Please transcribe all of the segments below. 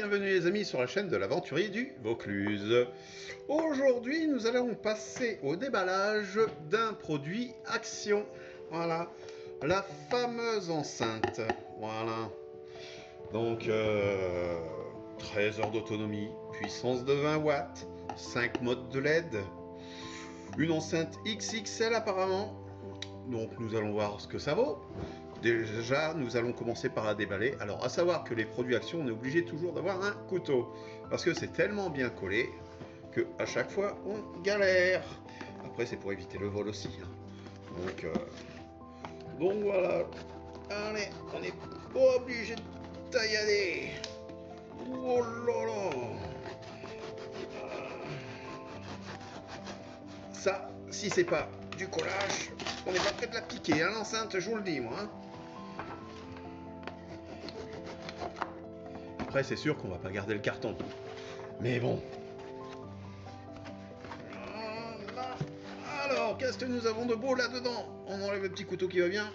bienvenue les amis sur la chaîne de l'aventurier du Vaucluse. Aujourd'hui nous allons passer au déballage d'un produit Action. Voilà, la fameuse enceinte. Voilà. Donc 13 heures d'autonomie, puissance de 20 watts, 5 modes de LED, une enceinte XXL apparemment. Donc nous allons voir ce que ça vaut. Déjà, nous allons commencer par la déballer. Alors, à savoir que les produits Action, on est obligé toujours d'avoir un couteau. Parce que c'est tellement bien collé que à chaque fois, on galère. Après, c'est pour éviter le vol aussi. Donc voilà. Allez, on n'est pas obligé de taillader. Oh là là. Ça, si c'est pas du collage, on n'est pas prêt de la piquer, hein, l'enceinte, je vous le dis, moi. Hein. Après, c'est sûr qu'on va pas garder le carton. Mais bon. Alors, qu'est-ce que nous avons de beau là-dedans? On enlève le petit couteau qui va bien.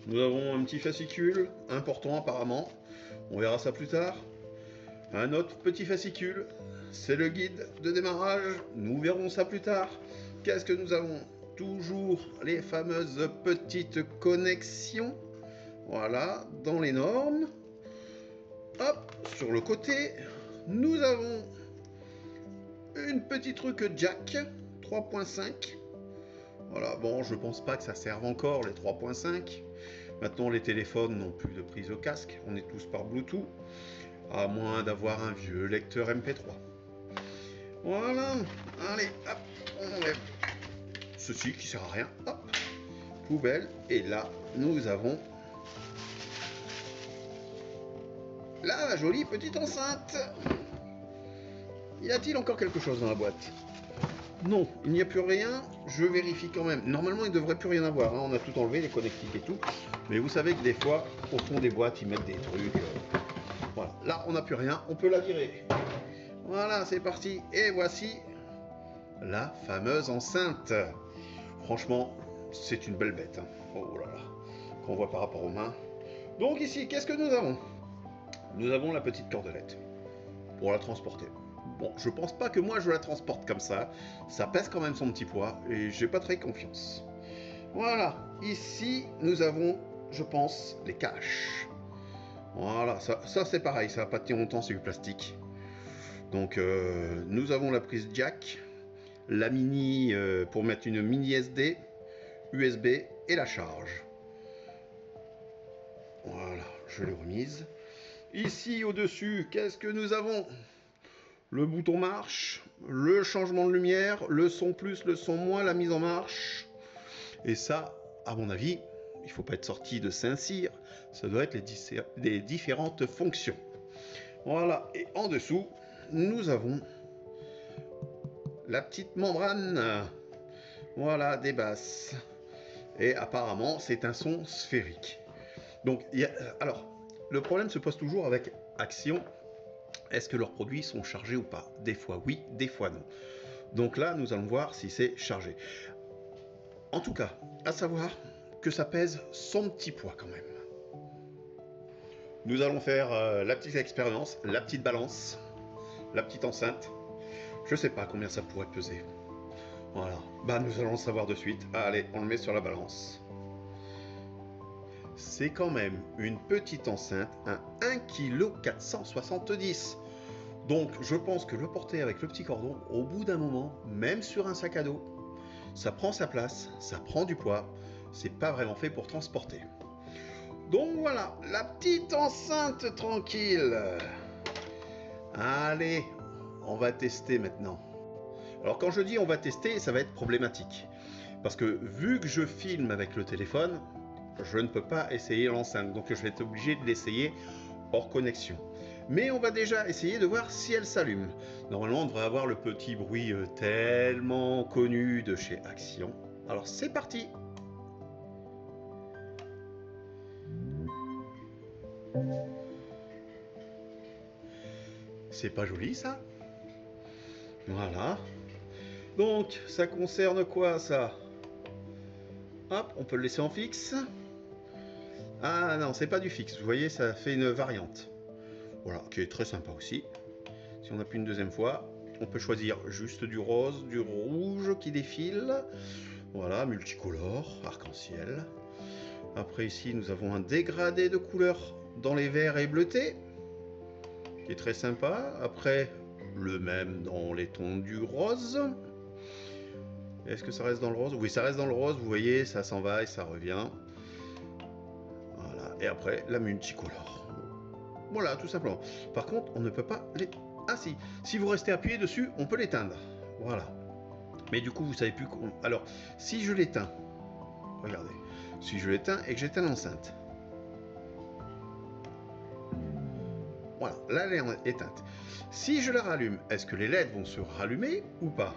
Nous avons un petit fascicule, important apparemment. On verra ça plus tard. Un autre petit fascicule, c'est le guide de démarrage. Nous verrons ça plus tard. Qu'est-ce que nous avons? Toujours les fameuses petites connexions. Voilà, dans les normes. Hop, sur le côté, nous avons une petite truc jack 3.5. Voilà, bon, je pense pas que ça serve encore les 3.5. Maintenant, les téléphones n'ont plus de prise au casque. On est tous par Bluetooth, à moins d'avoir un vieux lecteur MP3. Voilà, allez, hop, on enlève ceci qui sert à rien. Hop, poubelle. Et là, nous avons la jolie petite enceinte. Y a-t-il encore quelque chose dans la boîte? Non, il n'y a plus rien. Je vérifie quand même. Normalement, il ne devrait plus rien avoir. Hein. On a tout enlevé, les connectiques et tout. Mais vous savez que des fois, au fond des boîtes, ils mettent des trucs. Voilà. Là, on n'a plus rien. On peut la virer. Voilà, c'est parti. Et voici la fameuse enceinte. Franchement, c'est une belle bête. Hein. Oh là là. Qu'on voit par rapport aux mains. Donc ici, qu'est-ce que nous avons? Nous avons la petite cordelette pour la transporter. Bon, je pense pas que moi je la transporte comme ça. Ça pèse quand même son petit poids et j'ai pas très confiance. Voilà, ici nous avons, je pense, les caches. Voilà, ça c'est pareil, ça va pas tenir longtemps, c'est du plastique. Donc nous avons la prise jack, la mini pour mettre une mini SD, USB et la charge. Voilà, je l'ai remise. Ici au-dessus, qu'est-ce que nous avons? Le bouton marche, le changement de lumière, le son plus, le son moins, la mise en marche. Et ça, à mon avis, il ne faut pas être sorti de Saint-Cyr, ça doit être les différentes fonctions. Voilà, et en dessous, nous avons la petite membrane, voilà, des basses. Et apparemment, c'est un son sphérique. Donc, alors, le problème se pose toujours avec Action. Est-ce que leurs produits sont chargés ou pas? Des fois oui, des fois non. Donc là, nous allons voir si c'est chargé. En tout cas, à savoir que ça pèse son petit poids quand même. Nous allons faire la petite expérience, la petite balance, la petite enceinte. Je sais pas combien ça pourrait peser. Voilà, bah nous allons le savoir de suite. Allez, on le met sur la balance. C'est quand même une petite enceinte, un 1,470 kg. Donc je pense que le porter avec le petit cordon, au bout d'un moment, même sur un sac à dos, ça prend sa place, ça prend du poids, c'est pas vraiment fait pour transporter. Donc voilà, la petite enceinte tranquille. Allez, on va tester maintenant. Alors quand je dis on va tester, ça va être problématique. Parce que vu que je filme avec le téléphone, je ne peux pas essayer l'enceinte, donc je vais être obligé de l'essayer hors connexion. Mais on va déjà essayer de voir si elle s'allume. Normalement, on devrait avoir le petit bruit tellement connu de chez Action. Alors c'est parti! C'est pas joli ça? Voilà. Donc, ça concerne quoi ça? Hop, on peut le laisser en fixe. Ah non, c'est pas du fixe, vous voyez, ça fait une variante. Voilà, qui est très sympa aussi. Si on appuie une deuxième fois, on peut choisir juste du rose, du rouge qui défile. Voilà, multicolore, arc-en-ciel. Après ici, nous avons un dégradé de couleurs dans les verts et bleutés, qui est très sympa. Après, le même dans les tons du rose. Est-ce que ça reste dans le rose? Oui, ça reste dans le rose. Vous voyez, ça s'en va et ça revient. Voilà. Et après, la multicolore. Voilà, tout simplement. Par contre, on ne peut pas les... Ah si, si vous restez appuyé dessus, on peut l'éteindre. Voilà. Mais du coup, vous savez plus... Alors, si je l'éteins, regardez. Si je l'éteins et que j'éteins l'enceinte. Voilà, là elle est éteinte. Si je la rallume, est-ce que les LED vont se rallumer ou pas?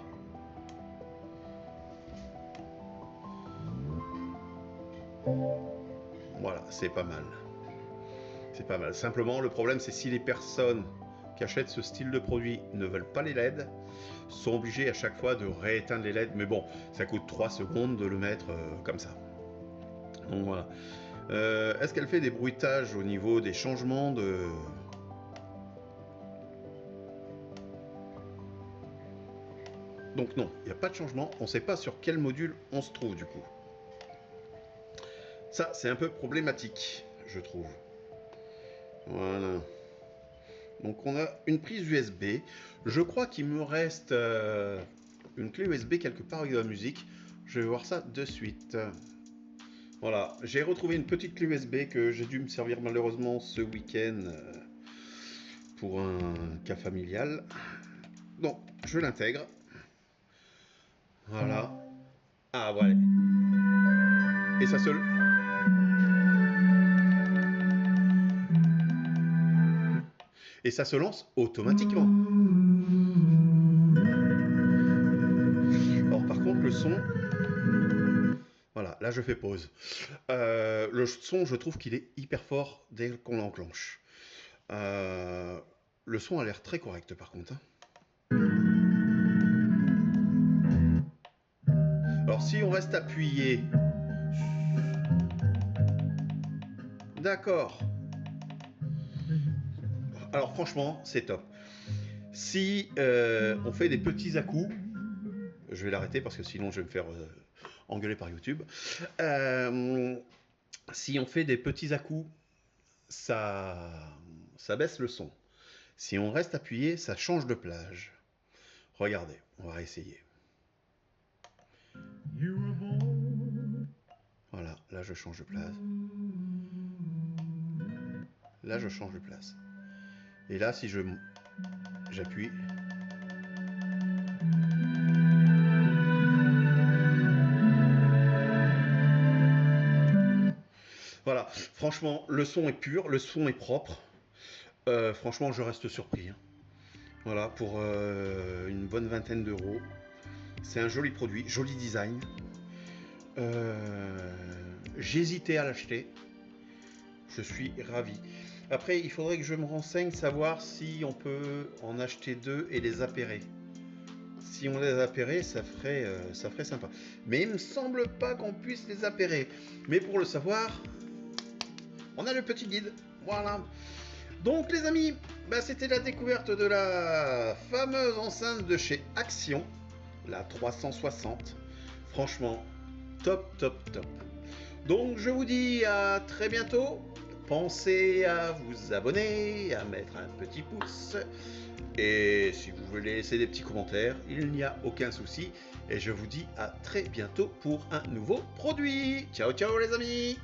Voilà, c'est pas mal. C'est pas mal. Simplement, le problème, c'est si les personnes qui achètent ce style de produit ne veulent pas les LED, sont obligés à chaque fois de rééteindre les LED. Mais bon, ça coûte 3 secondes de le mettre comme ça. Donc voilà. Est-ce qu'elle fait des bruitages au niveau des changements de... Donc non, il n'y a pas de changement. On ne sait pas sur quel module on se trouve du coup. Ça, c'est un peu problématique, je trouve. Voilà. Donc on a une prise USB. Je crois qu'il me reste une clé USB quelque part avec de la musique. Je vais voir ça de suite. Voilà, j'ai retrouvé une petite clé USB que j'ai dû me servir malheureusement ce week-end pour un cas familial. Donc, je l'intègre. Voilà. Ah, voilà. Et ça se... Et ça se lance automatiquement. Alors par contre, le son... Voilà, là je fais pause. Le son, je trouve qu'il est hyper fort dès qu'on l'enclenche. Le son a l'air très correct par contre. Alors si on reste appuyé... D'accord. Alors franchement, c'est top. Si on fait des petits à-coups, je vais l'arrêter parce que sinon je vais me faire engueuler par YouTube. Si on fait des petits à-coups, ça baisse le son. Si on reste appuyé, ça change de plage. Regardez, on va essayer. Voilà, là je change de place. Là je change de place. Et là, si j'appuie... Voilà, franchement, le son est pur, le son est propre. Franchement, je reste surpris. Hein. Voilà, pour une bonne vingtaine d'euros. C'est un joli produit, joli design. J'hésitais à l'acheter. Je suis ravi. Après, il faudrait que je me renseigne, savoir si on peut en acheter 2 et les appairer. Si on les appairait, ça ferait sympa. Mais il me semble pas qu'on puisse les appairer. Mais pour le savoir, on a le petit guide. Voilà. Donc les amis, bah, c'était la découverte de la fameuse enceinte de chez Action, la 360. Franchement, top, top, top. Donc je vous dis à très bientôt. Pensez à vous abonner, à mettre un petit pouce. Et si vous voulez laisser des petits commentaires, il n'y a aucun souci. Et je vous dis à très bientôt pour un nouveau produit. Ciao, ciao les amis!